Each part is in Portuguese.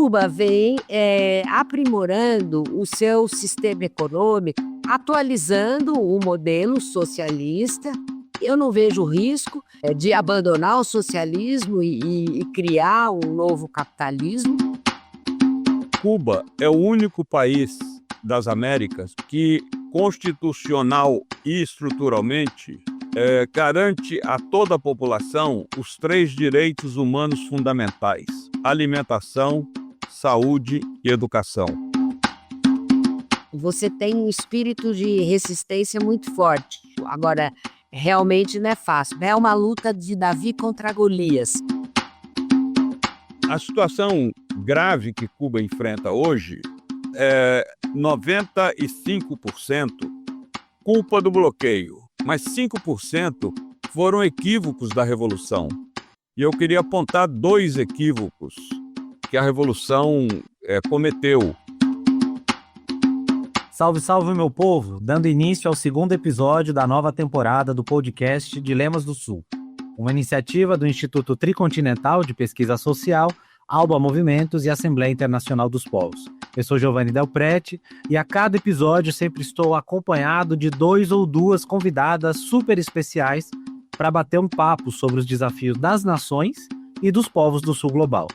Cuba vem aprimorando o seu sistema econômico, atualizando o modelo socialista. Eu não vejo risco de abandonar o socialismo e criar um novo capitalismo. Cuba é o único país das Américas que, constitucional e estruturalmente, garante a toda a população os 3 direitos humanos fundamentais: alimentação, saúde e educação. Você tem um espírito de resistência muito forte. Agora, realmente não é fácil. É uma luta de Davi contra Golias. A situação grave que Cuba enfrenta hoje é 95% culpa do bloqueio, mas 5% foram equívocos da Revolução. E eu queria apontar 2 equívocos que a Revolução cometeu. Salve, salve, meu povo! Dando início ao 2º episódio da nova temporada do podcast Dilemas do Sul, uma iniciativa do Instituto Tricontinental de Pesquisa Social, Alba Movimentos e Assembleia Internacional dos Povos. Eu sou Giovanni Del Prete e a cada episódio sempre estou acompanhado de 2 ou 2 convidadas super especiais para bater um papo sobre os desafios das nações e dos povos do Sul Global.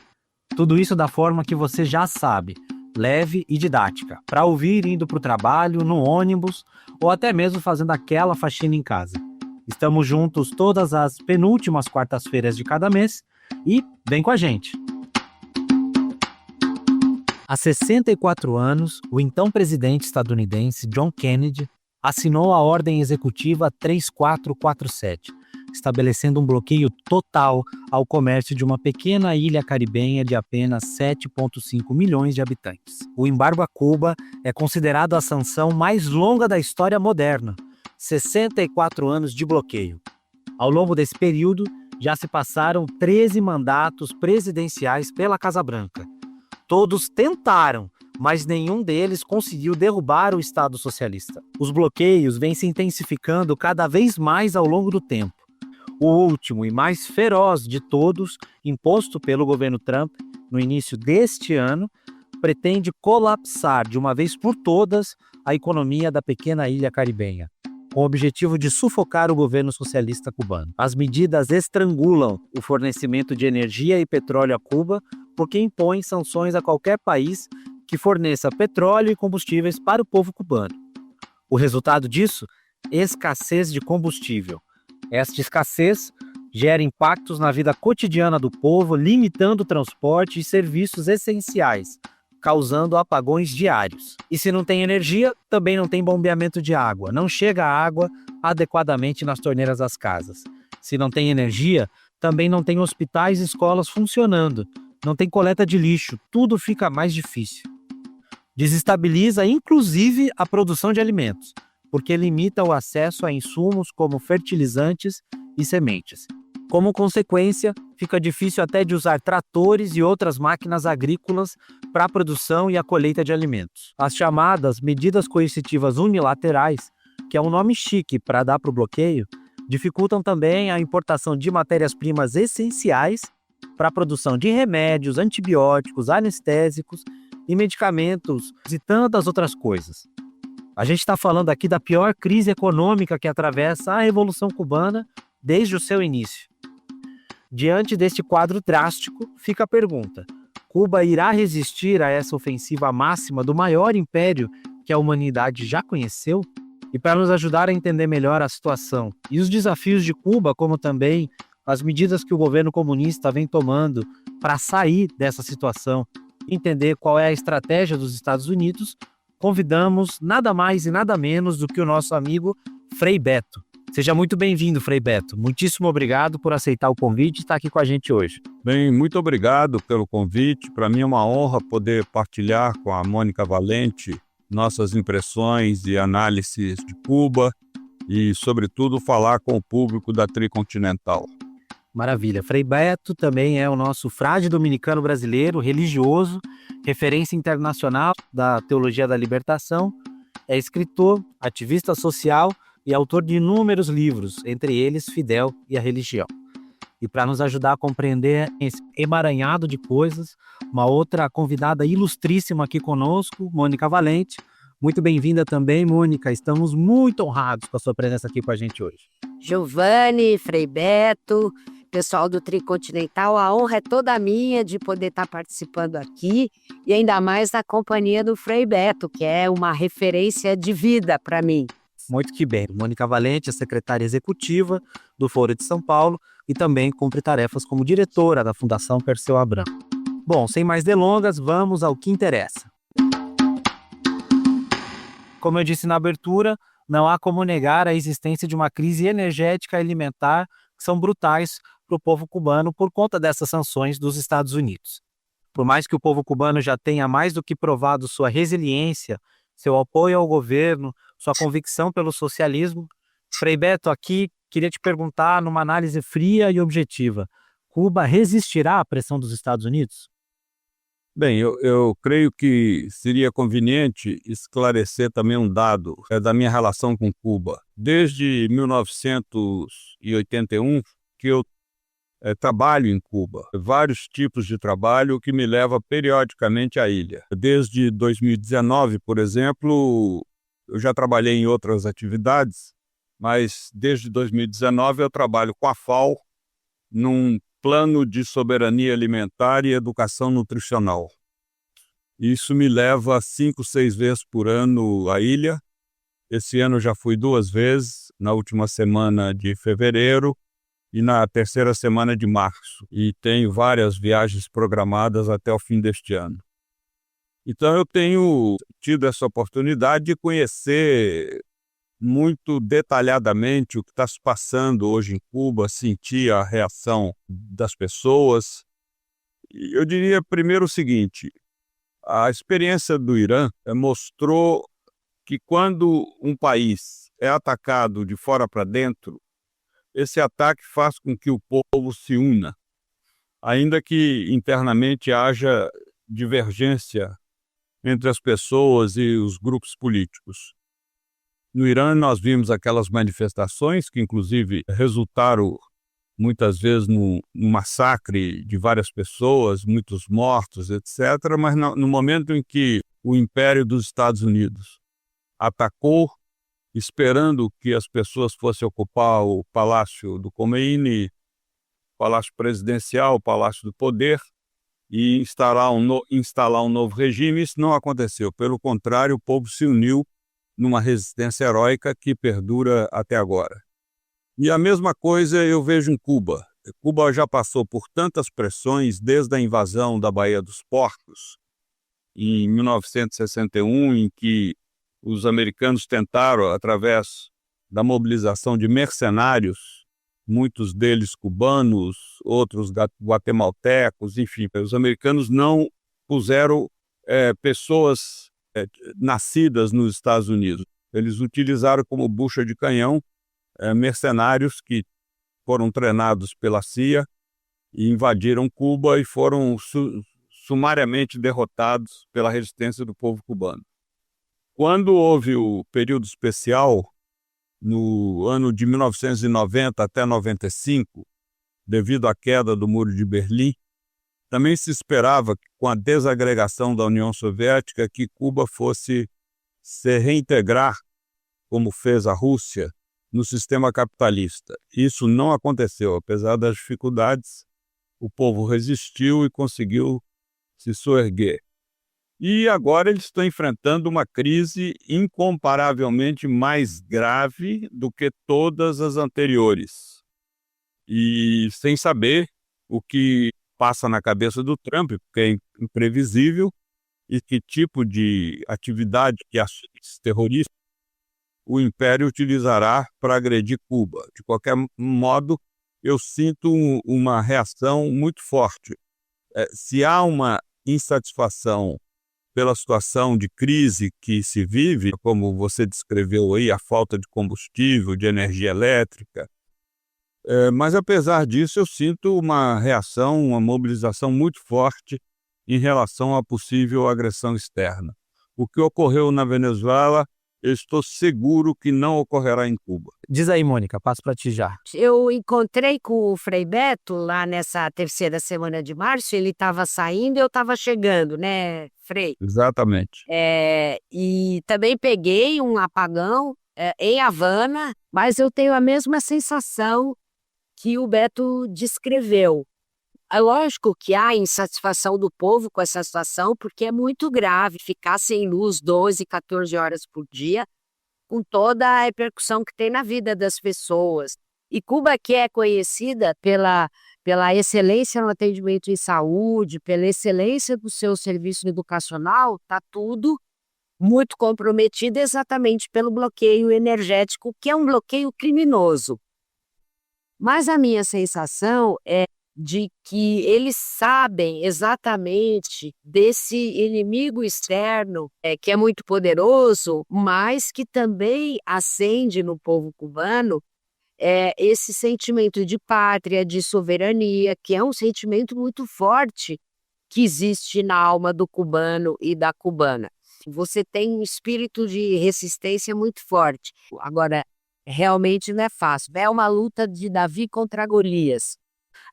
Tudo isso da forma que você já sabe, leve e didática, para ouvir indo para o trabalho, no ônibus ou até mesmo fazendo aquela faxina em casa. Estamos juntos todas as penúltimas quartas-feiras de cada mês e vem com a gente! Há 64 anos, o então presidente estadunidense John Kennedy assinou a Ordem Executiva 3447, estabelecendo um bloqueio total ao comércio de uma pequena ilha caribenha de apenas 7,5 milhões de habitantes. O embargo a Cuba é considerado a sanção mais longa da história moderna, 64 anos de bloqueio. Ao longo desse período, já se passaram 13 mandatos presidenciais pela Casa Branca. Todos tentaram, mas nenhum deles conseguiu derrubar o Estado socialista. Os bloqueios vêm se intensificando cada vez mais ao longo do tempo. O último e mais feroz de todos, imposto pelo governo Trump no início deste ano, pretende colapsar de uma vez por todas a economia da pequena ilha caribenha, com o objetivo de sufocar o governo socialista cubano. As medidas estrangulam o fornecimento de energia e petróleo a Cuba, porque impõem sanções a qualquer país que forneça petróleo e combustíveis para o povo cubano. O resultado disso? Escassez de combustível. Esta escassez gera impactos na vida cotidiana do povo, limitando o transporte e serviços essenciais, causando apagões diários. E se não tem energia, também não tem bombeamento de água. Não chega a água adequadamente nas torneiras das casas. Se não tem energia, também não tem hospitais e escolas funcionando. Não tem coleta de lixo, tudo fica mais difícil. Desestabiliza, inclusive, a produção de alimentos, porque limita o acesso a insumos como fertilizantes e sementes. Como consequência, fica difícil até de usar tratores e outras máquinas agrícolas para a produção e a colheita de alimentos. As chamadas medidas coercitivas unilaterais, que é um nome chique para dar para o bloqueio, dificultam também a importação de matérias-primas essenciais para a produção de remédios, antibióticos, anestésicos e medicamentos e tantas outras coisas. A gente está falando aqui da pior crise econômica que atravessa a Revolução Cubana desde o seu início. Diante deste quadro drástico, fica a pergunta: Cuba irá resistir a essa ofensiva máxima do maior império que a humanidade já conheceu? E para nos ajudar a entender melhor a situação e os desafios de Cuba, como também as medidas que o governo comunista vem tomando para sair dessa situação, entender qual é a estratégia dos Estados Unidos, convidamos nada mais e nada menos do que o nosso amigo Frei Beto. Seja muito bem-vindo, Frei Beto. Muitíssimo obrigado por aceitar o convite e estar aqui com a gente hoje. Bem, muito obrigado pelo convite. Para mim é uma honra poder partilhar com a Mônica Valente nossas impressões e análises de Cuba e, sobretudo, falar com o público da Tricontinental. Maravilha. Frei Beto também é o nosso frade dominicano brasileiro, religioso, referência internacional da teologia da libertação, é escritor, ativista social e autor de inúmeros livros, entre eles Fidel e a Religião. E para nos ajudar a compreender esse emaranhado de coisas, uma outra convidada ilustríssima aqui conosco, Mônica Valente. Muito bem-vinda também, Mônica. Estamos muito honrados com a sua presença aqui com a gente hoje. Giovanni, Frei Beto, pessoal do Tricontinental, a honra é toda minha de poder estar participando aqui e ainda mais na companhia do Frei Beto, que é uma referência de vida para mim. Muito que bem. Mônica Valente é secretária executiva do Foro de São Paulo e também cumpre tarefas como diretora da Fundação Perseu Abramo. Bom, sem mais delongas, vamos ao que interessa. Como eu disse na abertura, não há como negar a existência de uma crise energética e alimentar que são brutais para o povo cubano por conta dessas sanções dos Estados Unidos. Por mais que o povo cubano já tenha mais do que provado sua resiliência, seu apoio ao governo, sua convicção pelo socialismo, Frei Beto, aqui queria te perguntar, numa análise fria e objetiva, Cuba resistirá à pressão dos Estados Unidos? Bem, eu creio que seria conveniente esclarecer também um dado da minha relação com Cuba. Desde 1981 que eu trabalho em Cuba, vários tipos de trabalho que me leva periodicamente à ilha. Desde 2019, por exemplo, eu já trabalhei em outras atividades, mas desde 2019 eu trabalho com a FAO num plano de soberania alimentar e educação nutricional. Isso me leva 5, 6 vezes por ano à ilha. Esse ano eu já fui 2 vezes, na última semana de fevereiro e na terceira semana de março. E tenho várias viagens programadas até o fim deste ano. Então eu tenho tido essa oportunidade de conhecer muito detalhadamente o que está se passando hoje em Cuba, sentir a reação das pessoas. Eu diria primeiro o seguinte: a experiência do Irã mostrou que quando um país é atacado de fora para dentro, esse ataque faz com que o povo se una, ainda que internamente haja divergência entre as pessoas e os grupos políticos. No Irã, nós vimos aquelas manifestações que, inclusive, resultaram muitas vezes no massacre de várias pessoas, muitos mortos, etc. Mas no momento em que o Império dos Estados Unidos atacou, esperando que as pessoas fossem ocupar o Palácio do Khomeini, o Palácio Presidencial, o Palácio do Poder, e instalar um novo regime, isso não aconteceu. Pelo contrário, o povo se uniu numa resistência heróica que perdura até agora. E a mesma coisa eu vejo em Cuba. Cuba já passou por tantas pressões desde a invasão da Baía dos Porcos, em 1961, em que os americanos tentaram, através da mobilização de mercenários, muitos deles cubanos, outros guatemaltecos, enfim, os americanos não puseram pessoas nascidas nos Estados Unidos. Eles utilizaram como bucha de canhão mercenários que foram treinados pela CIA e invadiram Cuba e foram sumariamente derrotados pela resistência do povo cubano. Quando houve o período especial, no ano de 1990 até 95, devido à queda do Muro de Berlim, também se esperava que, com a desagregação da União Soviética, que Cuba fosse se reintegrar, como fez a Rússia, no sistema capitalista. Isso não aconteceu. Apesar das dificuldades, o povo resistiu e conseguiu se soerguer. E agora eles estão enfrentando uma crise incomparavelmente mais grave do que todas as anteriores. E sem saber o que passa na cabeça do Trump, porque é imprevisível, e que tipo de atividade que ações terroristas o Império utilizará para agredir Cuba. De qualquer modo, eu sinto uma reação muito forte. Se há uma insatisfação pela situação de crise que se vive, como você descreveu aí, a falta de combustível, de energia elétrica, mas apesar disso eu sinto uma reação, uma mobilização muito forte em relação à possível agressão externa. O que ocorreu na Venezuela, eu estou seguro que não ocorrerá em Cuba. Diz aí, Mônica, passo para ti já. Eu encontrei com o Frei Beto lá nessa terceira semana de março, ele estava saindo e eu estava chegando, né, Frei? Exatamente. E também peguei um apagão em Havana, mas eu tenho a mesma sensação que o Beto descreveu. É lógico que há insatisfação do povo com essa situação, porque é muito grave ficar sem luz 12, 14 horas por dia, com toda a repercussão que tem na vida das pessoas. E Cuba, que é conhecida pela excelência no atendimento em saúde, pela excelência do seu serviço educacional, está tudo muito comprometido exatamente pelo bloqueio energético, que é um bloqueio criminoso. Mas a minha sensação é de que eles sabem exatamente desse inimigo externo, que é muito poderoso, mas que também acende no povo cubano esse sentimento de pátria, de soberania, que é um sentimento muito forte que existe na alma do cubano e da cubana. Você tem um espírito de resistência muito forte. Agora, realmente não é fácil. É uma luta de Davi contra Golias.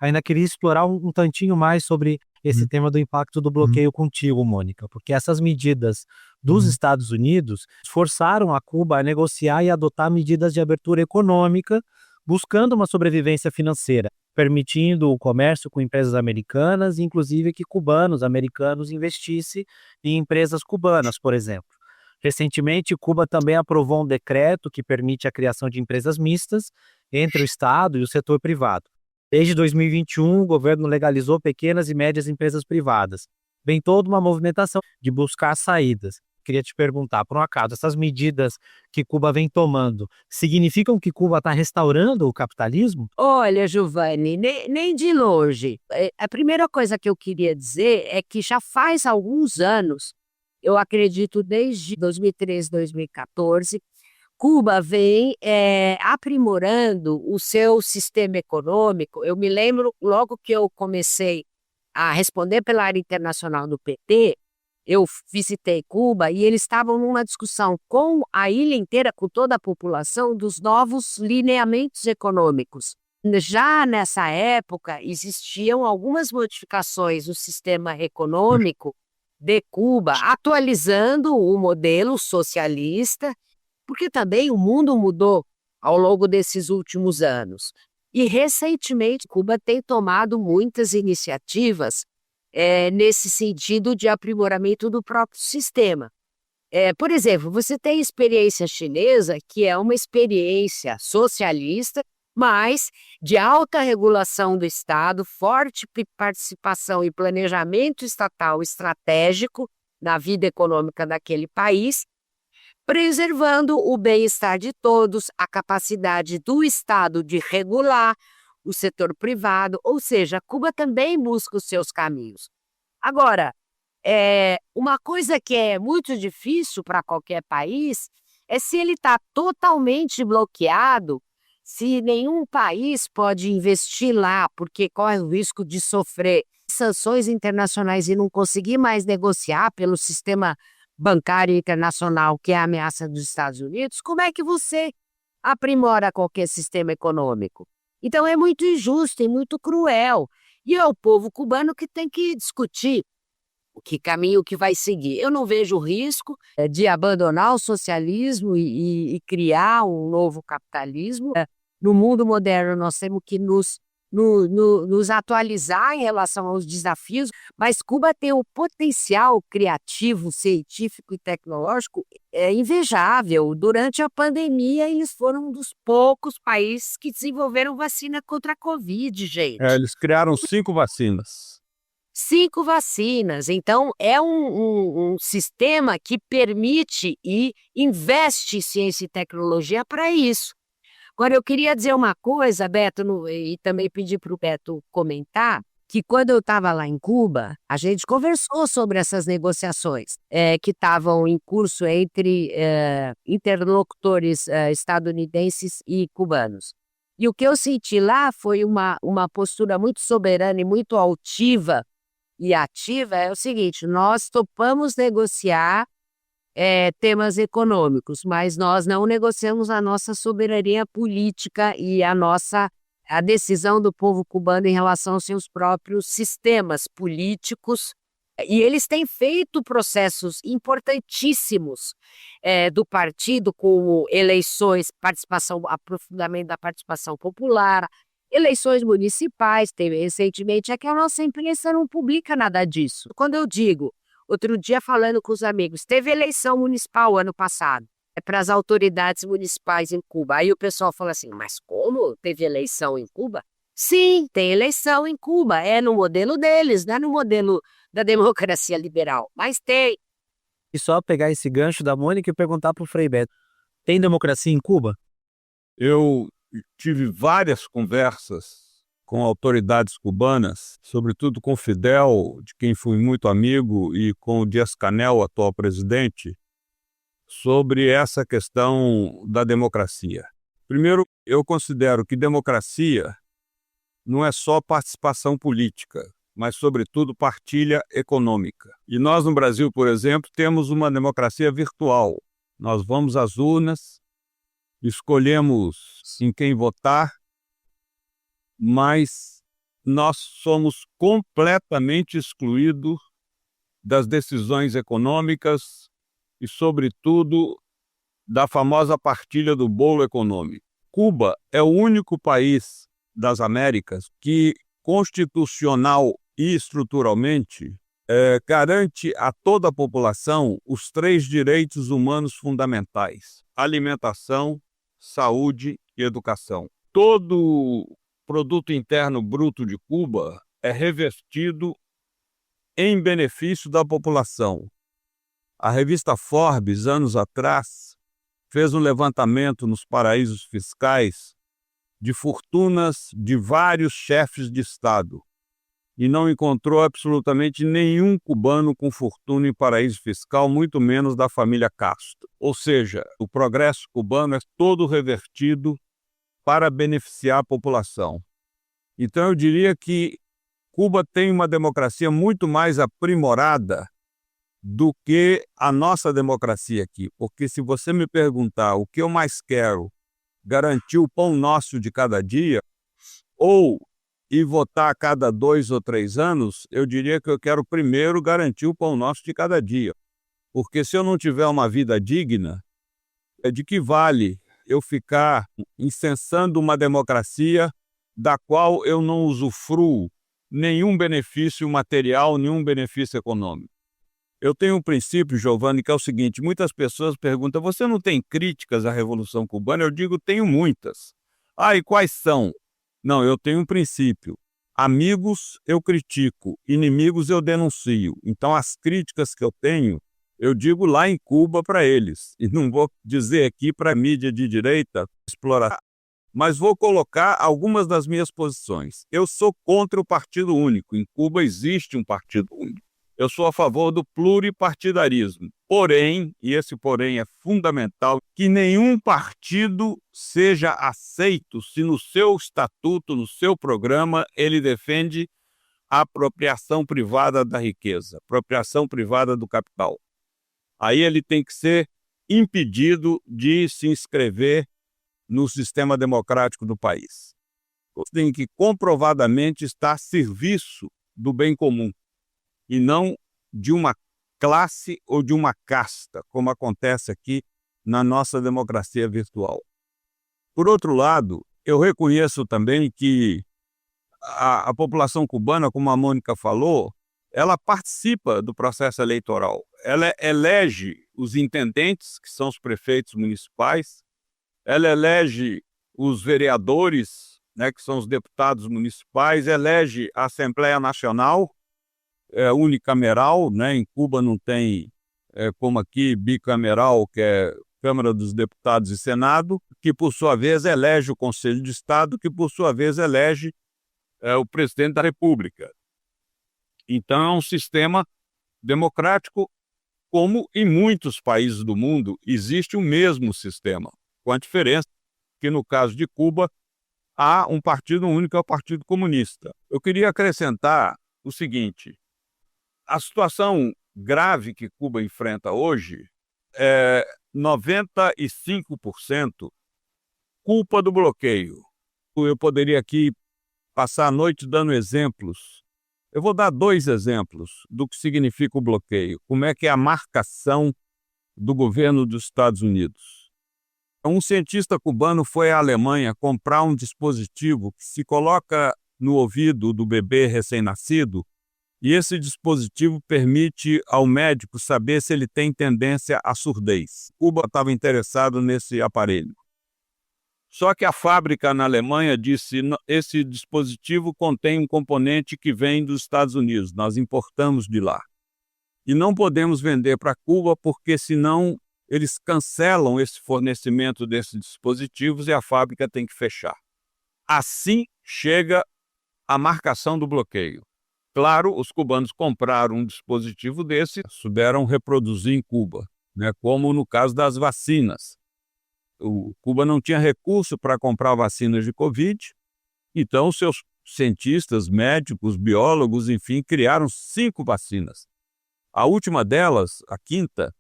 Ainda queria explorar um tantinho mais sobre esse tema do impacto do bloqueio contigo, Mônica, porque essas medidas dos Estados Unidos forçaram a Cuba a negociar e adotar medidas de abertura econômica, buscando uma sobrevivência financeira, permitindo o comércio com empresas americanas, inclusive que cubanos, americanos investissem em empresas cubanas, por exemplo. Recentemente, Cuba também aprovou um decreto que permite a criação de empresas mistas entre o Estado e o setor privado. Desde 2021, o governo legalizou pequenas e médias empresas privadas. Vem toda uma movimentação de buscar saídas. Queria te perguntar, por um acaso, essas medidas que Cuba vem tomando significam que Cuba está restaurando o capitalismo? Olha, Giovanni, nem de longe. A primeira coisa que eu queria dizer é que já faz alguns anos, eu acredito desde 2013, 2014, Cuba vem aprimorando o seu sistema econômico. Eu me lembro, logo que eu comecei a responder pela área internacional do PT, eu visitei Cuba e eles estavam numa discussão com a ilha inteira, com toda a população, dos novos lineamentos econômicos. Já nessa época, existiam algumas modificações no sistema econômico de Cuba, atualizando o modelo socialista, porque também o mundo mudou ao longo desses últimos anos. E, recentemente, Cuba tem tomado muitas iniciativas nesse sentido de aprimoramento do próprio sistema. Por exemplo, você tem a experiência chinesa, que é uma experiência socialista, mas de alta regulação do Estado, forte participação e planejamento estatal estratégico na vida econômica daquele país, preservando o bem-estar de todos, a capacidade do Estado de regular o setor privado, ou seja, Cuba também busca os seus caminhos. Agora, uma coisa que é muito difícil para qualquer país é se ele está totalmente bloqueado, se nenhum país pode investir lá, porque corre o risco de sofrer sanções internacionais e não conseguir mais negociar pelo sistema bancário internacional, que é a ameaça dos Estados Unidos. Como é que você aprimora qualquer sistema econômico? Então é muito injusto e muito cruel. E é o povo cubano que tem que discutir que caminho que vai seguir. Eu não vejo risco de abandonar o socialismo e criar um novo capitalismo. No mundo moderno, nós temos que nos atualizar em relação aos desafios, mas Cuba tem um potencial criativo, científico e tecnológico invejável. Durante a pandemia, eles foram um dos poucos países que desenvolveram vacina contra a Covid, gente. Eles criaram 5 vacinas. 5 vacinas. Então, é um sistema que permite e investe em ciência e tecnologia para isso. Agora, eu queria dizer uma coisa, Beto, e também pedir para o Beto comentar, que quando eu estava lá em Cuba, a gente conversou sobre essas negociações que estavam em curso entre interlocutores estadunidenses e cubanos. E o que eu senti lá foi uma postura muito soberana e muito altiva e ativa. É o seguinte: nós topamos negociar temas econômicos, mas nós não negociamos a nossa soberania política e a decisão do povo cubano em relação aos seus próprios sistemas políticos. E eles têm feito processos importantíssimos do partido, como eleições, aprofundamento da participação popular, eleições municipais. Teve recentemente, é que a nossa imprensa não publica nada disso. Quando eu digo, outro dia falando com os amigos, teve eleição municipal ano passado, para as autoridades municipais em Cuba. Aí o pessoal fala assim, mas como teve eleição em Cuba? Sim, tem eleição em Cuba, é no modelo deles, não é no modelo da democracia liberal, mas tem. E só pegar esse gancho da Mônica e perguntar para o Frei Beto, tem democracia em Cuba? Eu tive várias conversas com autoridades cubanas, sobretudo com Fidel, de quem fui muito amigo, e com o Díaz-Canel, atual presidente, sobre essa questão da democracia. Primeiro, eu considero que democracia não é só participação política, mas, sobretudo, partilha econômica. E nós, no Brasil, por exemplo, temos uma democracia virtual. Nós vamos às urnas, escolhemos em quem votar, mas nós somos completamente excluídos das decisões econômicas e, sobretudo, da famosa partilha do bolo econômico. Cuba é o único país das Américas que, constitucional e estruturalmente, garante a toda a população os 3 direitos humanos fundamentais: alimentação, saúde e educação. Todo o produto interno bruto de Cuba é revertido em benefício da população. A revista Forbes, anos atrás, fez um levantamento nos paraísos fiscais de fortunas de vários chefes de Estado e não encontrou absolutamente nenhum cubano com fortuna em paraíso fiscal, muito menos da família Castro. Ou seja, o progresso cubano é todo revertido para beneficiar a população. Então eu diria que Cuba tem uma democracia muito mais aprimorada do que a nossa democracia aqui. Porque se você me perguntar o que eu mais quero, garantir o pão nosso de cada dia, ou ir votar a cada 2 ou 3 anos, eu diria que eu quero primeiro garantir o pão nosso de cada dia. Porque se eu não tiver uma vida digna, de que vale eu ficar incensando uma democracia da qual eu não usufruo nenhum benefício material, nenhum benefício econômico? Eu tenho um princípio, Giovanni, que é o seguinte: muitas pessoas perguntam, você não tem críticas à Revolução Cubana? Eu digo, tenho muitas. E quais são? Não, eu tenho um princípio. Amigos eu critico, inimigos eu denuncio. Então as críticas que eu tenho, eu digo lá em Cuba para eles. E não vou dizer aqui para a mídia de direita explorar. Mas vou colocar algumas das minhas posições. Eu sou contra o partido único. Em Cuba existe um partido único. Eu sou a favor do pluripartidarismo. Porém, e esse porém é fundamental, que nenhum partido seja aceito se no seu estatuto, no seu programa, ele defende a apropriação privada da riqueza, apropriação privada do capital. Aí ele tem que ser impedido de se inscrever no sistema democrático do país. Tem que comprovadamente estar a serviço do bem comum e não de uma classe ou de uma casta, como acontece aqui na nossa democracia virtual. Por outro lado, eu reconheço também que a população cubana, como a Mônica falou, ela participa do processo eleitoral. Ela elege os intendentes, que são os prefeitos municipais, ela elege os vereadores, que são os deputados municipais, elege a Assembleia Nacional, unicameral, em Cuba não tem, como aqui, bicameral, que é Câmara dos Deputados e Senado, que por sua vez elege o Conselho de Estado, que por sua vez elege o Presidente da República. Então é um sistema democrático, como em muitos países do mundo existe o mesmo sistema, com a diferença que no caso de Cuba há um partido único, que é o Partido Comunista. Eu queria acrescentar o seguinte: a situação grave que Cuba enfrenta hoje 95% culpa do bloqueio. Eu poderia aqui passar a noite dando exemplos. Eu vou dar 2 exemplos do que significa o bloqueio. Como é que é a marcação do governo dos Estados Unidos. Um cientista cubano foi à Alemanha comprar um dispositivo que se coloca no ouvido do bebê recém-nascido, e esse dispositivo permite ao médico saber se ele tem tendência à surdez. Cuba estava interessado nesse aparelho. Só que a fábrica na Alemanha disse: esse dispositivo contém um componente que vem dos Estados Unidos, nós importamos de lá. E não podemos vender para Cuba porque senão eles cancelam esse fornecimento desses dispositivos e a fábrica tem que fechar. Assim chega a marcação do bloqueio. Claro, os cubanos compraram um dispositivo desse, souberam reproduzir em Cuba, né, como no caso das vacinas. Cuba não tinha recurso para comprar vacinas de Covid, então seus cientistas, médicos, biólogos, enfim, criaram 5 vacinas. A última delas, a 5ª,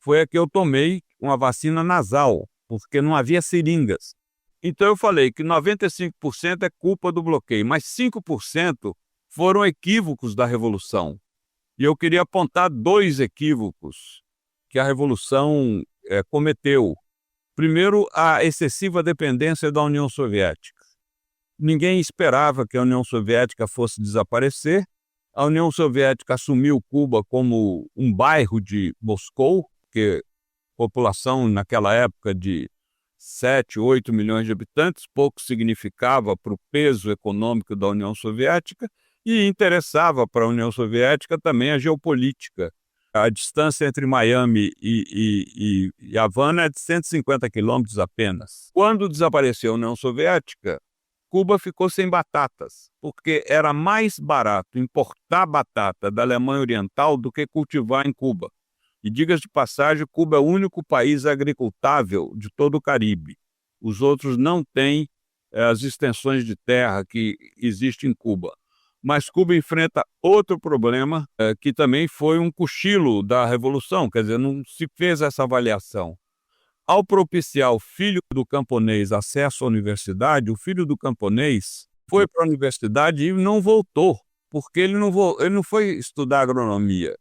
foi a que eu tomei, uma vacina nasal, porque não havia seringas. Então eu falei que 95% é culpa do bloqueio, mas 5% foram equívocos da Revolução. E eu queria apontar 2 equívocos que a Revolução cometeu. Primeiro, a excessiva dependência da União Soviética. Ninguém esperava que a União Soviética fosse desaparecer. A União Soviética assumiu Cuba como um bairro de Moscou, porque a população naquela época de 7, 8 milhões de habitantes, pouco significava para o peso econômico da União Soviética, e interessava para a União Soviética também a geopolítica. A distância entre Miami e Havana é de 150 quilômetros apenas. Quando desapareceu a União Soviética, Cuba ficou sem batatas, porque era mais barato importar batata da Alemanha Oriental do que cultivar em Cuba. E diga-se de passagem, Cuba é o único país agricultável de todo o Caribe. Os outros não têm as extensões de terra que existem em Cuba. Mas Cuba enfrenta outro problema, que também foi um cochilo da Revolução, quer dizer, não se fez essa avaliação. Ao propiciar o filho do camponês acesso à universidade, o filho do camponês foi para a universidade e não voltou, porque ele não foi estudar agronomia,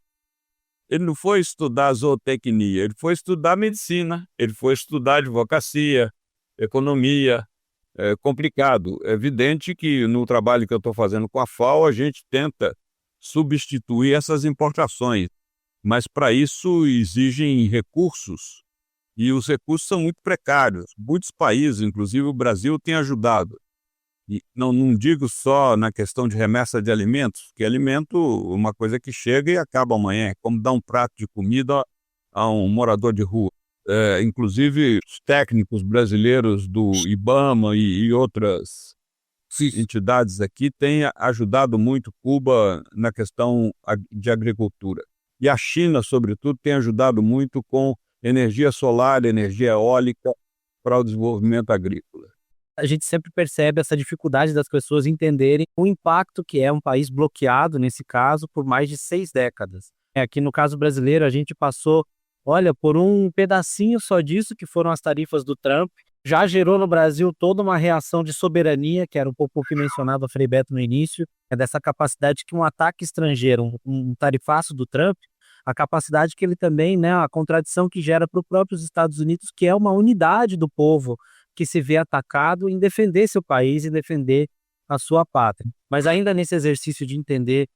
ele não foi estudar zootecnia, ele foi estudar medicina, ele foi estudar advocacia, economia. É complicado. É evidente que no trabalho que eu estou fazendo com a FAO, a gente tenta substituir essas importações, mas para isso exigem recursos, e os recursos são muito precários. Muitos países, inclusive o Brasil, têm ajudado. E não digo só na questão de remessa de alimentos, porque alimento é uma coisa que chega e acaba amanhã, é como dar um prato de comida a um morador de rua. Inclusive os técnicos brasileiros do IBAMA e outras entidades aqui têm ajudado muito Cuba na questão de agricultura. E a China, sobretudo, tem ajudado muito com energia solar, energia eólica para o desenvolvimento agrícola. A gente sempre percebe essa dificuldade das pessoas entenderem o impacto que é um país bloqueado, nesse caso, por mais de 6 décadas. Aqui no caso brasileiro, a gente passou, olha, por um pedacinho só disso, que foram as tarifas do Trump, já gerou no Brasil toda uma reação de soberania, que era um pouco o que mencionava Frei Beto no início, dessa capacidade que um ataque estrangeiro, um tarifaço do Trump, a capacidade que ele também, né, a contradição que gera para os próprios Estados Unidos, que é uma unidade do povo que se vê atacado em defender seu país e defender a sua pátria. Mas ainda nesse exercício de entender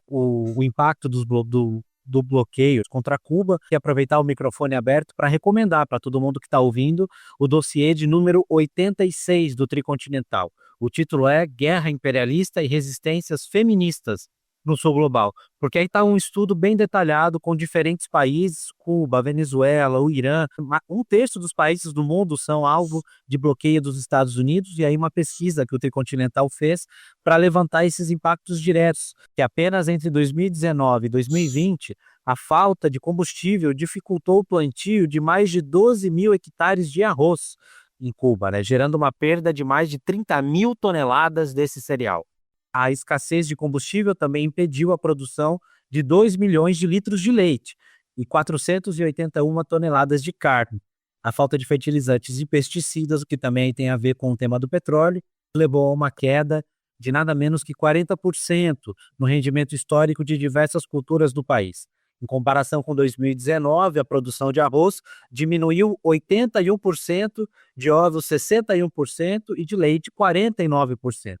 o impacto do bloqueio contra Cuba, e aproveitar o microfone aberto para recomendar para todo mundo que está ouvindo o dossiê de número 86 do Tricontinental. O título é Guerra Imperialista e Resistências Feministas no Sul Global, porque aí está um estudo bem detalhado com diferentes países, Cuba, Venezuela, o Irã, 1/3 dos países do mundo são alvo de bloqueio dos Estados Unidos, e aí uma pesquisa que o Tricontinental fez para levantar esses impactos diretos, que apenas entre 2019 e 2020, a falta de combustível dificultou o plantio de mais de 12 mil hectares de arroz em Cuba, né, gerando uma perda de mais de 30 mil toneladas desse cereal. A escassez de combustível também impediu a produção de 2 milhões de litros de leite. e 481 toneladas de carne. A falta de fertilizantes e pesticidas, o que também tem a ver com o tema do petróleo, levou a uma queda de nada menos que 40% no rendimento histórico de diversas culturas do país. Em comparação com 2019, a produção de arroz diminuiu 81%, de ovos 61% e de leite 49%.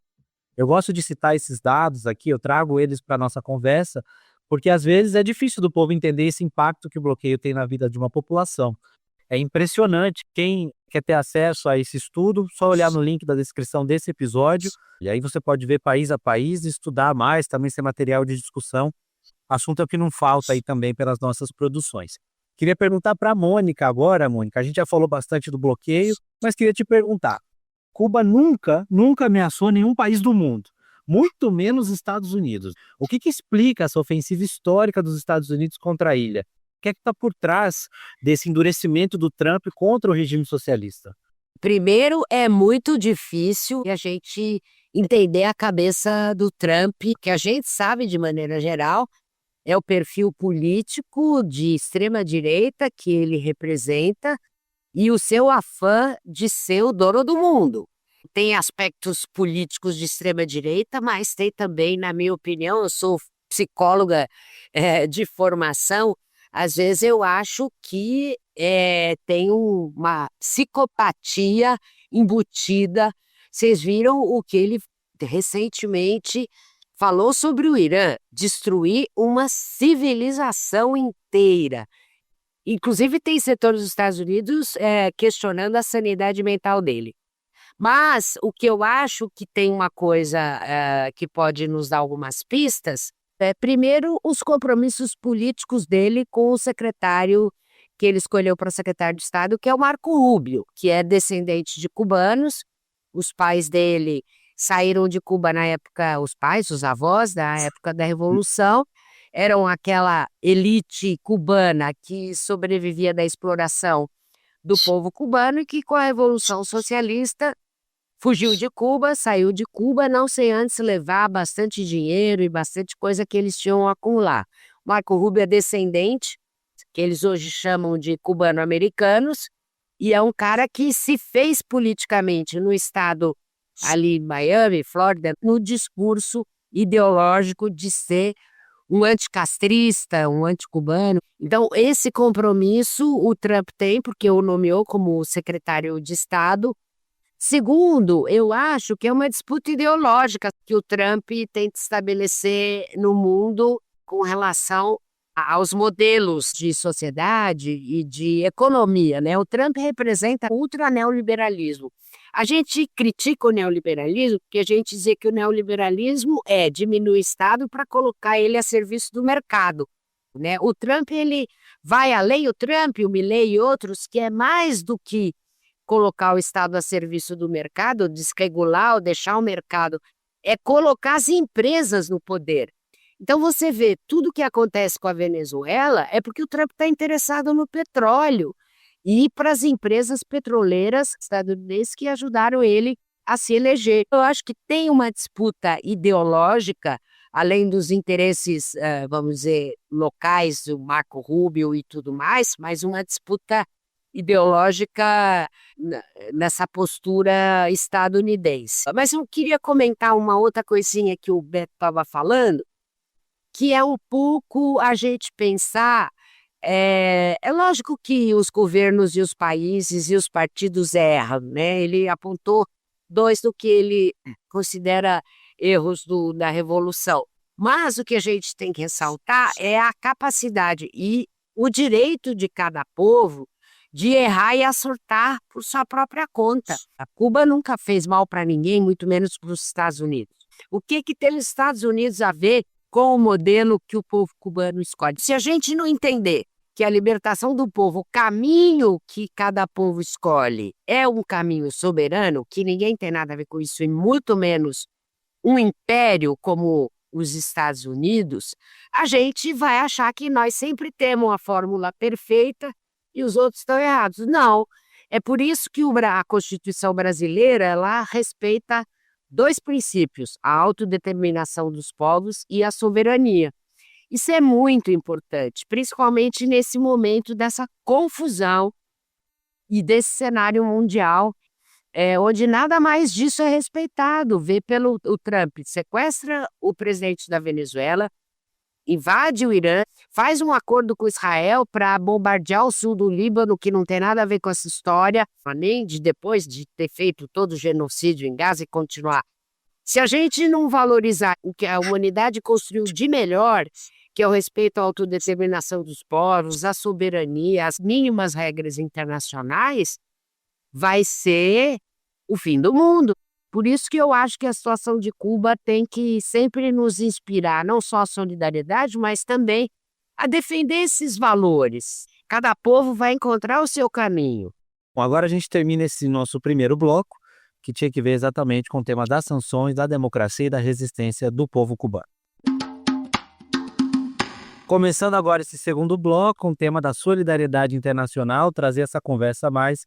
Eu gosto de citar esses dados aqui, eu trago eles para a nossa conversa, porque às vezes é difícil do povo entender esse impacto que o bloqueio tem na vida de uma população. É impressionante. Quem quer ter acesso a esse estudo, só olhar no link da descrição desse episódio, e aí você pode ver país a país, estudar mais, também ser material de discussão. Assunto é o que não falta aí também pelas nossas produções. Queria perguntar para a Mônica agora, Mônica, a gente já falou bastante do bloqueio, mas queria te perguntar, Cuba nunca ameaçou nenhum país do mundo, muito menos os Estados Unidos. O que explica essa ofensiva histórica dos Estados Unidos contra a ilha? O que é que está por trás desse endurecimento do Trump contra o regime socialista? Primeiro, é muito difícil a gente entender a cabeça do Trump, que a gente sabe de maneira geral, é o perfil político de extrema-direita que ele representa e o seu afã de ser o dono do mundo. Tem aspectos políticos de extrema-direita, mas tem também, na minha opinião, eu sou psicóloga de formação, às vezes eu acho que tem uma psicopatia embutida. Vocês viram o que ele recentemente falou sobre o Irã, destruir uma civilização inteira. Inclusive tem setores dos Estados Unidos questionando a sanidade mental dele. Mas o que eu acho que tem uma coisa que pode nos dar algumas pistas, primeiro, os compromissos políticos dele com o secretário que ele escolheu para secretário de Estado, que é o Marco Rubio, que é descendente de cubanos. Os pais dele saíram de Cuba na época, os avós, da época da Revolução, eram aquela elite cubana que sobrevivia da exploração do povo cubano e que com a Revolução Socialista fugiu de Cuba, saiu de Cuba, não sem antes levar bastante dinheiro e bastante coisa que eles tinham a acumular. Marco Rubio é descendente, que eles hoje chamam de cubano-americanos, e é um cara que se fez politicamente no estado ali em Miami, Flórida, no discurso ideológico de ser um anticastrista, um anticubano. Então, esse compromisso o Trump tem, porque o nomeou como secretário de Estado. Segundo, eu acho que é uma disputa ideológica que o Trump tenta estabelecer no mundo com relação aos modelos de sociedade e de economia, né? O Trump representa o ultraneoliberalismo. A gente critica o neoliberalismo porque a gente diz que o neoliberalismo é diminuir o Estado para colocar ele a serviço do mercado, né? O Trump, ele vai além, o Trump, o Milley e outros, que é mais do que colocar o Estado a serviço do mercado, desregular ou deixar o mercado, é colocar as empresas no poder. Então você vê tudo o que acontece com a Venezuela é porque o Trump está interessado no petróleo e para as empresas petroleiras estadunidenses que ajudaram ele a se eleger. Eu acho que tem uma disputa ideológica, além dos interesses, vamos dizer, locais do Marco Rubio e tudo mais, mas uma disputa ideológica nessa postura estadunidense. Mas eu queria comentar uma outra coisinha que o Beto estava falando, que é um pouco a gente pensar, é lógico que os governos e os países e os partidos erram, né? Ele apontou dois do que ele considera erros da Revolução. Mas o que a gente tem que ressaltar é a capacidade e o direito de cada povo de errar e acertar por sua própria conta. A Cuba nunca fez mal para ninguém, muito menos para os Estados Unidos. O que tem os Estados Unidos a ver com o modelo que o povo cubano escolhe? Se a gente não entender que a libertação do povo, o caminho que cada povo escolhe é um caminho soberano, que ninguém tem nada a ver com isso, e muito menos um império como os Estados Unidos, a gente vai achar que nós sempre temos uma fórmula perfeita e os outros estão errados. Não, é por isso que a Constituição brasileira ela respeita dois princípios, a autodeterminação dos povos e a soberania. Isso é muito importante, principalmente nesse momento dessa confusão e desse cenário mundial, onde nada mais disso é respeitado. Vê pelo o Trump sequestra o presidente da Venezuela, invade o Irã, faz um acordo com Israel para bombardear o sul do Líbano, que não tem nada a ver com essa história, nem de depois de ter feito todo o genocídio em Gaza e continuar. Se a gente não valorizar o que a humanidade construiu de melhor, que é o respeito à autodeterminação dos povos, a soberania, as mínimas regras internacionais, vai ser o fim do mundo. Por isso que eu acho que a situação de Cuba tem que sempre nos inspirar, não só a solidariedade, mas também a defender esses valores. Cada povo vai encontrar o seu caminho. Bom, agora a gente termina esse nosso primeiro bloco, que tinha que ver exatamente com o tema das sanções, da democracia e da resistência do povo cubano. Começando agora esse segundo bloco, com o tema da solidariedade internacional, trazer essa conversa mais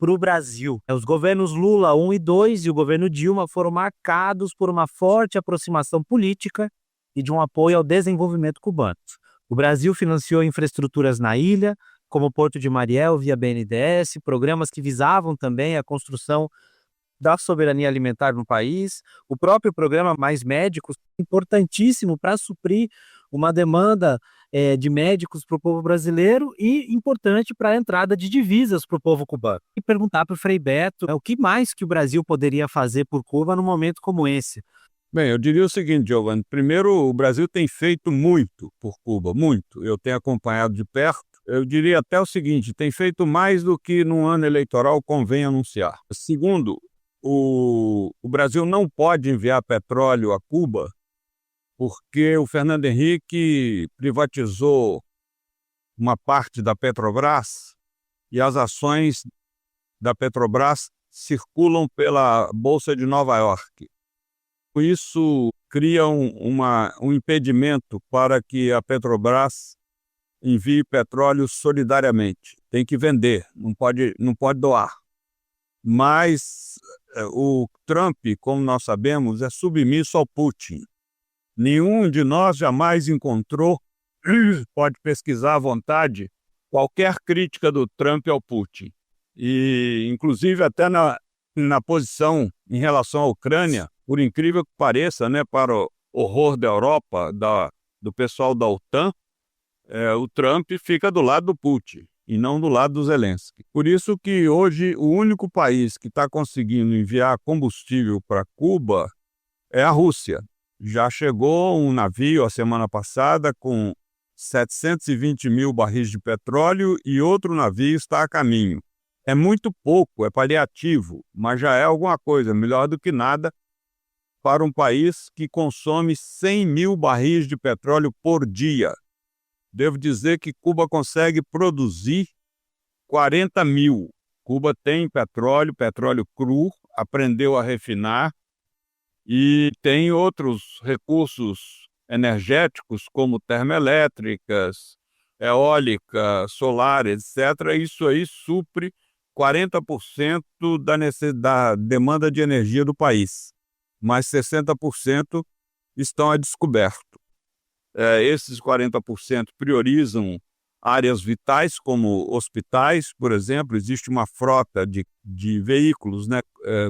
para o Brasil. Os governos Lula 1 e 2 e o governo Dilma foram marcados por uma forte aproximação política e de um apoio ao desenvolvimento cubano. O Brasil financiou infraestruturas na ilha, como o Porto de Mariel via BNDES, programas que visavam também a construção da soberania alimentar no país, o próprio programa Mais Médicos, importantíssimo para suprir uma demanda de médicos para o povo brasileiro e importante para a entrada de divisas para o povo cubano. E perguntar para o Frei Beto o que mais que o Brasil poderia fazer por Cuba num momento como esse. Bem, eu diria o seguinte, Giovanni. Primeiro, o Brasil tem feito muito por Cuba, muito. Eu tenho acompanhado de perto. Eu diria até o seguinte, tem feito mais do que num ano eleitoral convém anunciar. Segundo, o Brasil não pode enviar petróleo a Cuba porque o Fernando Henrique privatizou uma parte da Petrobras e as ações da Petrobras circulam pela Bolsa de Nova York. Isso cria um impedimento para que a Petrobras envie petróleo solidariamente. Tem que vender, não pode doar. Mas o Trump, como nós sabemos, é submisso ao Putin. Nenhum de nós jamais encontrou, pode pesquisar à vontade, qualquer crítica do Trump ao Putin. E, inclusive, até na posição em relação à Ucrânia, por incrível que pareça, né, para o horror da Europa, do pessoal da OTAN, o Trump fica do lado do Putin e não do lado do Zelensky. Por isso que hoje o único país que está conseguindo enviar combustível para Cuba é a Rússia. Já chegou um navio a semana passada com 720 mil barris de petróleo e outro navio está a caminho. É muito pouco, é paliativo, mas já é alguma coisa, melhor do que nada para um país que consome 100 mil barris de petróleo por dia. Devo dizer que Cuba consegue produzir 40 mil. Cuba tem petróleo cru, aprendeu a refinar e tem outros recursos energéticos como termoelétricas, eólica, solar, etc. Isso aí supre 40% da demanda de energia do país, mas 60% estão a descoberto. Esses 40% priorizam áreas vitais, como hospitais, por exemplo. Existe uma frota de veículos, né,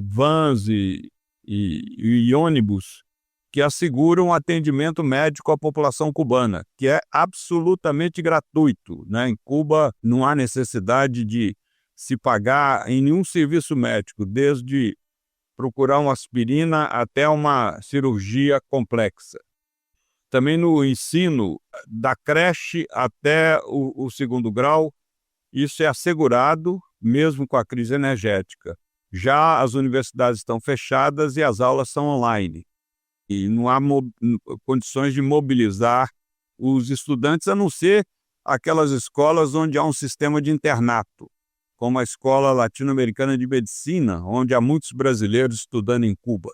vans e ônibus, que asseguram atendimento médico à população cubana, que é absolutamente gratuito, né? Em Cuba não há necessidade de se pagar em nenhum serviço médico, desde procurar uma aspirina até uma cirurgia complexa. Também no ensino, da creche até o segundo grau, isso é assegurado, mesmo com a crise energética. Já as universidades estão fechadas e as aulas são online. E não há condições de mobilizar os estudantes, a não ser aquelas escolas onde há um sistema de internato, como a Escola Latino-Americana de Medicina, onde há muitos brasileiros estudando em Cuba.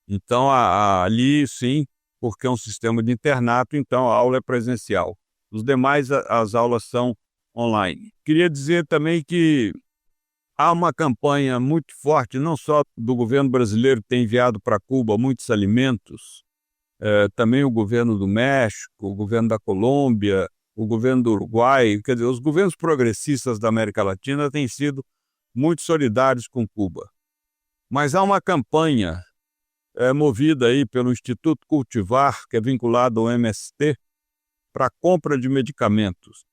Então, ali, sim, porque é um sistema de internato, então a aula é presencial. Os demais, as aulas são online. Queria dizer também que há uma campanha muito forte, não só do governo brasileiro que tem enviado para Cuba muitos alimentos, também o governo do México, o governo da Colômbia, o governo do Uruguai, quer dizer, os governos progressistas da América Latina têm sido muito solidários com Cuba. Mas há uma campanha movida aí pelo Instituto Cultivar, que é vinculado ao MST, para a compra de medicamentos.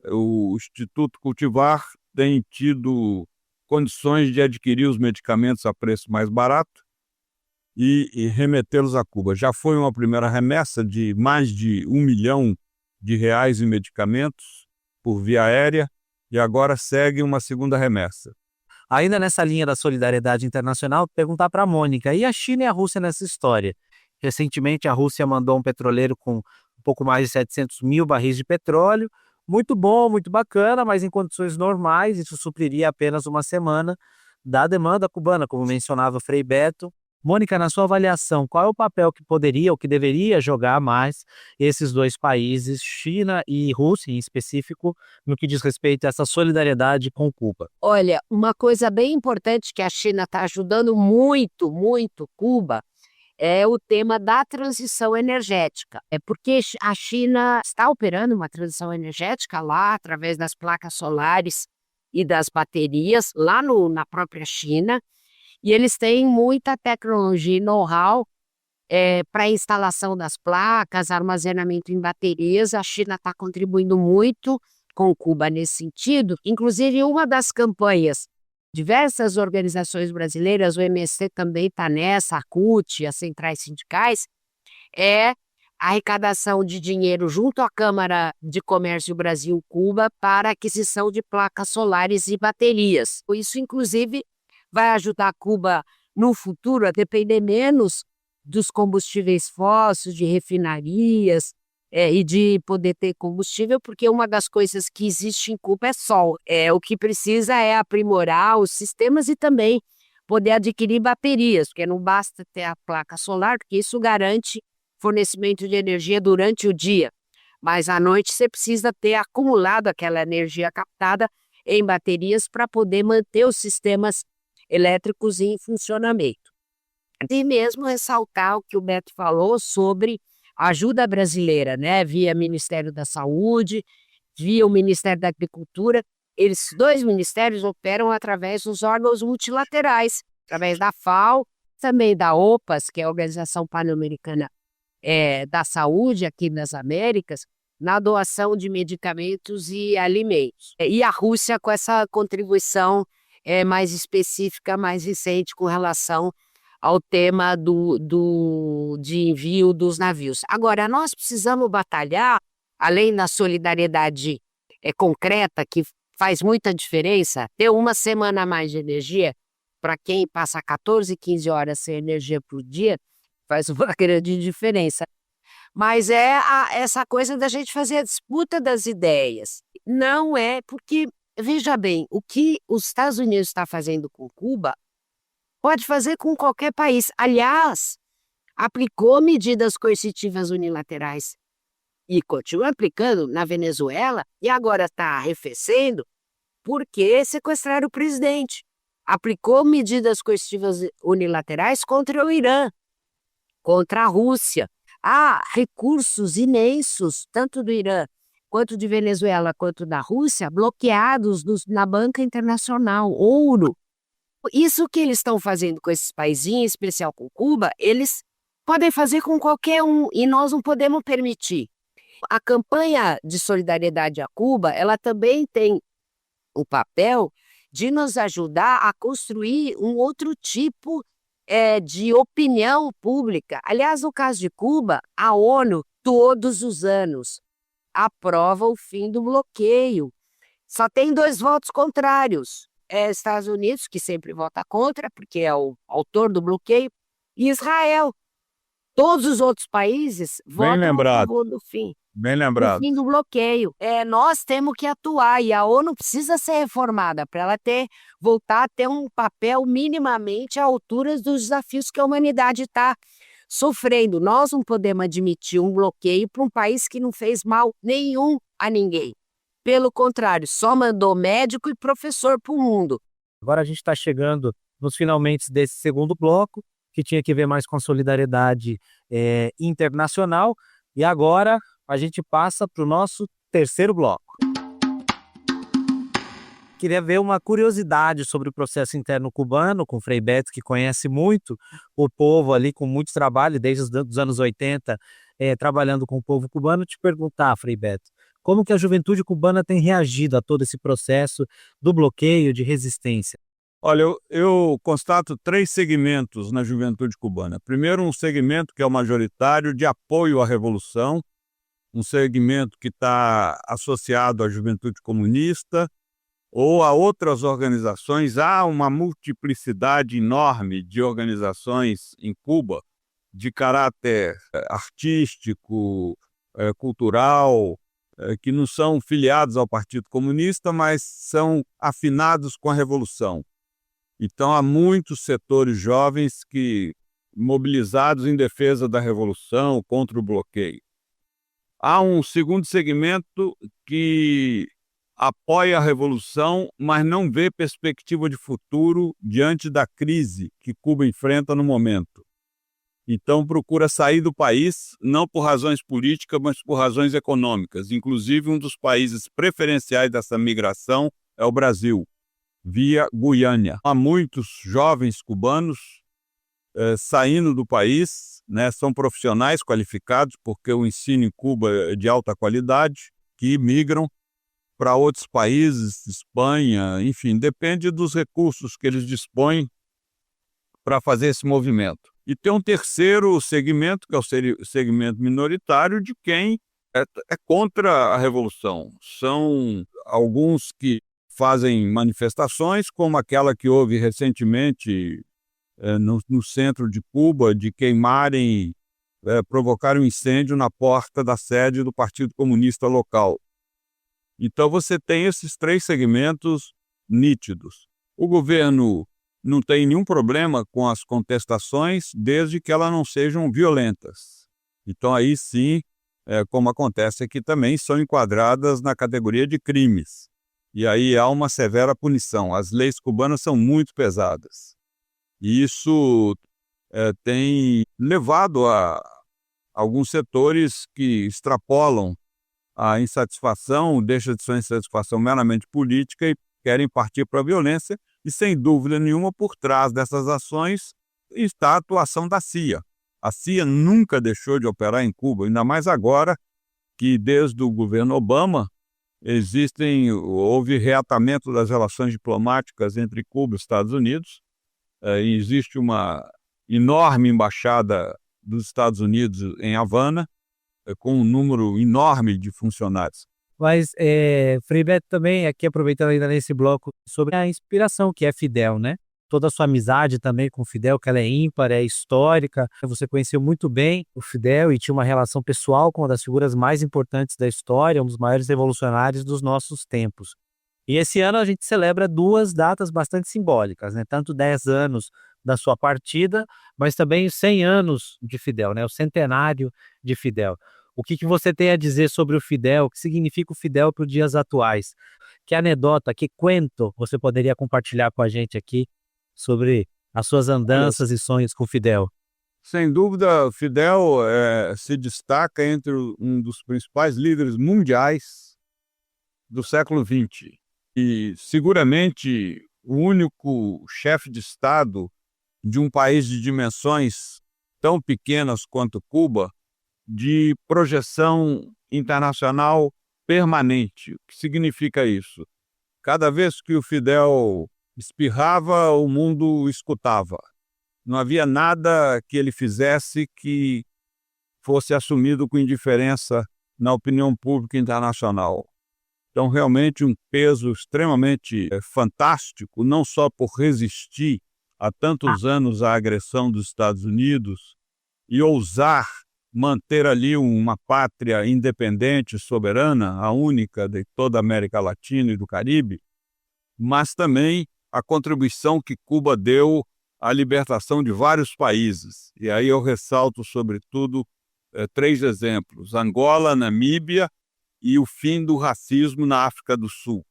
O Instituto Cultivar tem tido condições de adquirir os medicamentos a preço mais barato e remetê-los a Cuba. Já foi uma primeira remessa de mais de R$ 1 milhão em medicamentos por via aérea e agora segue uma segunda remessa. Ainda nessa linha da solidariedade internacional, perguntar para a Mônica, e a China e a Rússia nessa história? Recentemente, a Rússia mandou um petroleiro com um pouco mais de 700 mil barris de petróleo, muito bom, muito bacana, mas em condições normais, isso supriria apenas uma semana da demanda cubana, como mencionava o Frei Beto. Mônica, na sua avaliação, qual é o papel que poderia ou que deveria jogar mais esses dois países, China e Rússia em específico, no que diz respeito a essa solidariedade com Cuba? Olha, uma coisa bem importante que a China está ajudando muito, muito Cuba é o tema da transição energética. É porque a China está operando uma transição energética lá através das placas solares e das baterias, lá na própria China, e eles têm muita tecnologia e know-how para a instalação das placas, armazenamento em baterias. A China está contribuindo muito com Cuba nesse sentido. Inclusive, uma das campanhas, diversas organizações brasileiras, o MST também está nessa, a CUT, as centrais sindicais, é a arrecadação de dinheiro junto à Câmara de Comércio Brasil-Cuba para aquisição de placas solares e baterias. Isso, inclusive, vai ajudar Cuba no futuro a depender menos dos combustíveis fósseis, de refinarias e de poder ter combustível, porque uma das coisas que existe em Cuba é sol. O que precisa é aprimorar os sistemas e também poder adquirir baterias, porque não basta ter a placa solar, porque isso garante fornecimento de energia durante o dia, mas à noite você precisa ter acumulado aquela energia captada em baterias para poder manter os sistemas elétricos em funcionamento. E mesmo ressaltar o que o Beto falou sobre a ajuda brasileira, né, via Ministério da Saúde, via o Ministério da Agricultura. Esses dois ministérios operam através dos órgãos multilaterais, através da FAO, também da OPAS, que é a Organização Pan-Americana da Saúde aqui nas Américas, na doação de medicamentos e alimentos. E a Rússia com essa contribuição mais específica, mais recente, com relação ao tema de envio dos navios. Agora, nós precisamos batalhar, além da solidariedade concreta, que faz muita diferença, ter uma semana a mais de energia, para quem passa 14, 15 horas sem energia por dia, faz uma grande diferença. Mas essa coisa da gente fazer a disputa das ideias. Não é porque, veja bem, o que os Estados Unidos está fazendo com Cuba, pode fazer com qualquer país. Aliás, aplicou medidas coercitivas unilaterais e continua aplicando na Venezuela e agora está arrefecendo porque sequestraram o presidente. Aplicou medidas coercitivas unilaterais contra o Irã, contra a Rússia. Há recursos imensos, tanto do Irã quanto de Venezuela, quanto da Rússia, bloqueados na banca internacional, ouro. Isso que eles estão fazendo com esses países, em especial com Cuba, eles podem fazer com qualquer um e nós não podemos permitir. A campanha de solidariedade a Cuba, ela também tem o papel de nos ajudar a construir um outro tipo de opinião pública. Aliás, no caso de Cuba, a ONU, todos os anos, aprova o fim do bloqueio. Só tem 2 votos contrários. Estados Unidos, que sempre vota contra, porque é o autor do bloqueio, e Israel. Todos os outros países votam a favor do fim. Bem lembrado. Do fim do bloqueio. Nós temos que atuar e a ONU precisa ser reformada para ela voltar a ter um papel minimamente à altura dos desafios que a humanidade está sofrendo. Nós não podemos admitir um bloqueio para um país que não fez mal nenhum a ninguém. Pelo contrário, só mandou médico e professor para o mundo. Agora a gente está chegando nos finalmente desse segundo bloco, que tinha que ver mais com a solidariedade internacional. E agora a gente passa para o nosso terceiro bloco. Queria ver uma curiosidade sobre o processo interno cubano, com o Frei Beto, que conhece muito o povo ali, com muito trabalho, desde os anos 80, trabalhando com o povo cubano. Te perguntar, Frei Beto, como que a juventude cubana tem reagido a todo esse processo do bloqueio, de resistência? Olha, eu constato 3 segmentos na juventude cubana. Primeiro, um segmento que é o majoritário de apoio à revolução, um segmento que está associado à juventude comunista ou a outras organizações. Há uma multiplicidade enorme de organizações em Cuba, de caráter artístico, cultural, que não são filiados ao Partido Comunista, mas são afinados com a Revolução. Então, há muitos setores jovens mobilizados em defesa da Revolução, contra o bloqueio. Há um segundo segmento que apoia a Revolução, mas não vê perspectiva de futuro diante da crise que Cuba enfrenta no momento. Então, procura sair do país, não por razões políticas, mas por razões econômicas. Inclusive, um dos países preferenciais dessa migração é o Brasil, via Guiânia. Há muitos jovens cubanos saindo do país, né, são profissionais qualificados, porque o ensino em Cuba é de alta qualidade, que migram para outros países, Espanha, enfim, depende dos recursos que eles dispõem para fazer esse movimento. E tem um terceiro segmento, que é o segmento minoritário de quem é contra a Revolução. São alguns que fazem manifestações, como aquela que houve recentemente no centro de Cuba, de queimarem, provocar um incêndio na porta da sede do Partido Comunista local. Então você tem esses 3 segmentos nítidos. O governo não tem nenhum problema com as contestações, desde que elas não sejam violentas. Então aí sim, como acontece aqui também, são enquadradas na categoria de crimes. E aí há uma severa punição. As leis cubanas são muito pesadas. E isso tem levado a alguns setores que extrapolam a insatisfação, deixa de ser uma insatisfação meramente política e querem partir para a violência. E, sem dúvida nenhuma, por trás dessas ações está a atuação da CIA. A CIA nunca deixou de operar em Cuba, ainda mais agora que, desde o governo Obama, houve reatamento das relações diplomáticas entre Cuba e Estados Unidos. E existe uma enorme embaixada dos Estados Unidos em Havana, com um número enorme de funcionários. Mas, Frei Beto, também aqui aproveitando ainda nesse bloco, sobre a inspiração que é Fidel, né? Toda a sua amizade também com o Fidel, que ela é ímpar, é histórica. Você conheceu muito bem o Fidel e tinha uma relação pessoal com uma das figuras mais importantes da história, um dos maiores revolucionários dos nossos tempos. E esse ano a gente celebra 2 datas bastante simbólicas, né? Tanto 10 anos da sua partida, mas também os 100 anos de Fidel, né? O centenário de Fidel. O que você tem a dizer sobre o Fidel? O que significa o Fidel para os dias atuais? Que anedota, que cuento você poderia compartilhar com a gente aqui sobre as suas andanças e sonhos com o Fidel? Sem dúvida, Fidel se destaca entre um dos principais líderes mundiais do século XX. E seguramente o único chefe de Estado de um país de dimensões tão pequenas quanto Cuba, de projeção internacional permanente. O que significa isso? Cada vez que o Fidel espirrava, o mundo o escutava. Não havia nada que ele fizesse que fosse assumido com indiferença na opinião pública internacional. Então, realmente, um peso extremamente fantástico, não só por resistir há tantos anos à agressão dos Estados Unidos e ousar manter ali uma pátria independente, soberana, a única de toda a América Latina e do Caribe, mas também a contribuição que Cuba deu à libertação de vários países. E aí eu ressalto, sobretudo, 3 exemplos: Angola, Namíbia e o fim do racismo na África do Sul.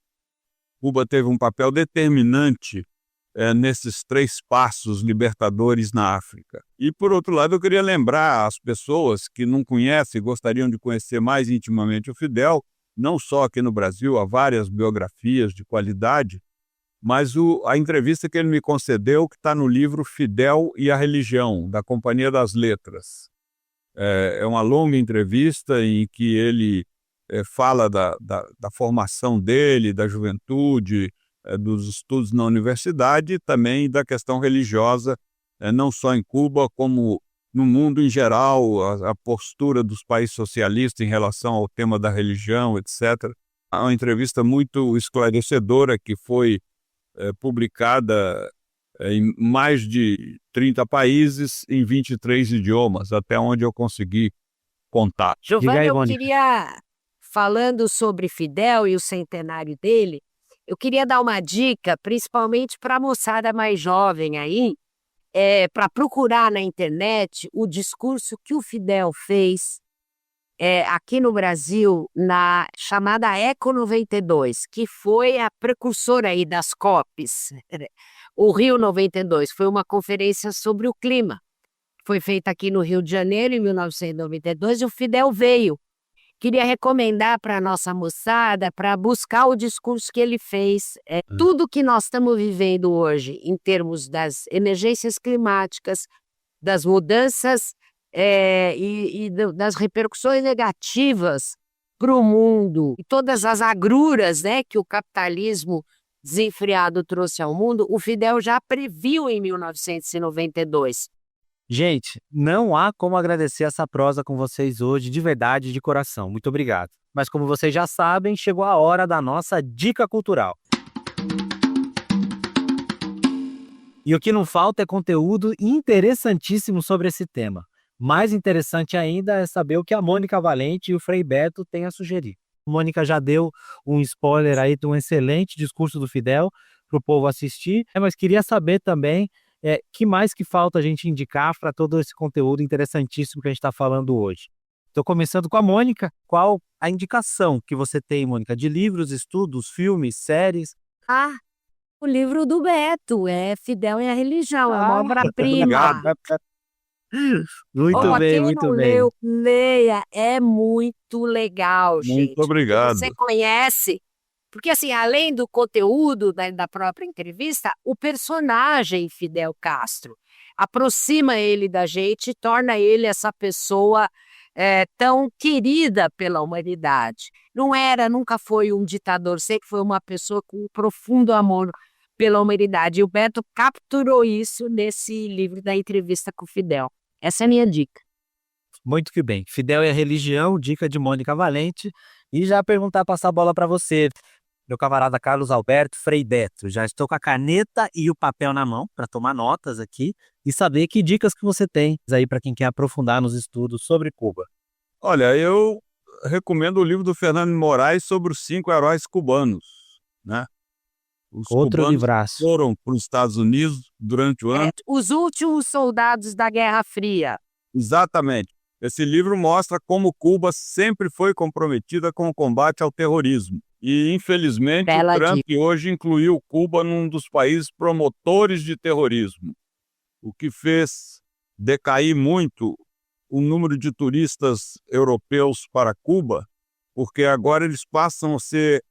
Cuba teve um papel determinante nesses 3 passos libertadores na África. E, por outro lado, eu queria lembrar às pessoas que não conhecem e gostariam de conhecer mais intimamente o Fidel, não só aqui no Brasil, há várias biografias de qualidade, mas a entrevista que ele me concedeu, que está no livro Fidel e a Religião, da Companhia das Letras. É uma longa entrevista em que ele fala da formação dele, da juventude, dos estudos na universidade e também da questão religiosa, não só em Cuba, como no mundo em geral, a postura dos países socialistas em relação ao tema da religião, etc. É uma entrevista muito esclarecedora que foi publicada em mais de 30 países, em 23 idiomas, até onde eu consegui contar. Giovanni, aí, eu Mônica. queria, falando sobre Fidel e o centenário dele, eu queria dar uma dica, principalmente para a moçada mais jovem aí, para procurar na internet o discurso que o Fidel fez aqui no Brasil, na chamada Eco 92, que foi a precursora aí das COPs. O Rio 92 foi uma conferência sobre o clima. Foi feita aqui no Rio de Janeiro, em 1992, e o Fidel veio. Queria recomendar para a nossa moçada para buscar o discurso que ele fez. Tudo que nós estamos vivendo hoje, em termos das emergências climáticas, das mudanças das repercussões negativas para o mundo, e todas as agruras, né, que o capitalismo desenfreado trouxe ao mundo, o Fidel já previu em 1992. Gente, não há como agradecer essa prosa com vocês hoje, de verdade, de coração. Muito obrigado. Mas como vocês já sabem, chegou a hora da nossa dica cultural. E o que não falta é conteúdo interessantíssimo sobre esse tema. Mais interessante ainda é saber o que a Mônica Valente e o Frei Beto têm a sugerir. A Mônica já deu um spoiler aí de um excelente discurso do Fidel para o povo assistir, mas queria saber também que mais que falta a gente indicar para todo esse conteúdo interessantíssimo que a gente está falando hoje. Estou começando com a Mônica. Qual a indicação que você tem, Mônica, de livros, estudos, filmes, séries? O livro do Beto, Fidel e a Religião, é uma obra-prima. Obrigado. Muito bem, quem muito não bem. leu, leia, é muito legal, gente. Muito obrigado. Você conhece, porque assim, além do conteúdo da própria entrevista, o personagem Fidel Castro aproxima ele da gente e torna ele essa pessoa tão querida pela humanidade. Nunca foi um ditador, sempre foi uma pessoa com um profundo amor pela humanidade. E o Beto capturou isso nesse livro da entrevista com o Fidel. Essa é a minha dica. Muito que bem. Fidel e a Religião, dica de Mônica Valente. E já passar a bola para você, meu camarada Carlos Alberto Frei Beto. Já estou com a caneta e o papel na mão para tomar notas aqui e saber que dicas que você tem aí para quem quer aprofundar nos estudos sobre Cuba. Olha, eu recomendo o livro do Fernando de Moraes sobre os 5 heróis cubanos, né? Os Outro cubanos livraço. foram para os Estados Unidos durante o ano. Os últimos soldados da Guerra Fria. Exatamente. Esse livro mostra como Cuba sempre foi comprometida com o combate ao terrorismo. E, infelizmente, Bela o Trump dica. hoje incluiu Cuba num dos países promotores de terrorismo, o que fez decair muito o número de turistas europeus para Cuba, porque agora eles passam a ser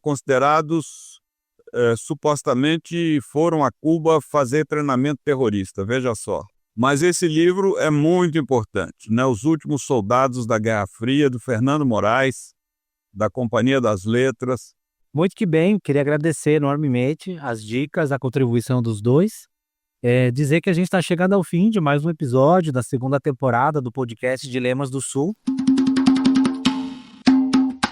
considerados, supostamente foram a Cuba fazer treinamento terrorista, veja só. Mas esse livro é muito importante, né? Os Últimos Soldados da Guerra Fria, do Fernando Moraes, da Companhia das Letras. Muito que bem, queria agradecer enormemente as dicas, a contribuição dos dois. Dizer que a gente está chegando ao fim de mais um episódio da segunda temporada do podcast Dilemas do Sul.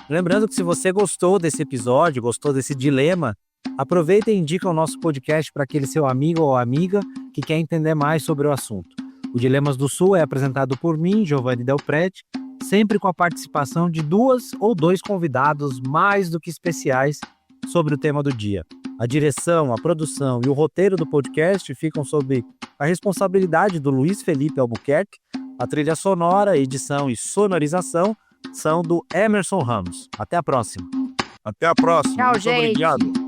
Lembrando que se você gostou desse episódio, gostou desse dilema, aproveita e indica o nosso podcast para aquele seu amigo ou amiga que quer entender mais sobre o assunto. O Dilemas do Sul é apresentado por mim, Giovanni Del Prete, sempre com a participação de 2 ou 2 convidados mais do que especiais sobre o tema do dia. A direção, a produção e o roteiro do podcast ficam sob a responsabilidade do Luiz Felipe Albuquerque. A trilha sonora, edição e sonorização são do Emerson Ramos. Até a próxima. Até a próxima. Tchau, Muito gente. obrigado.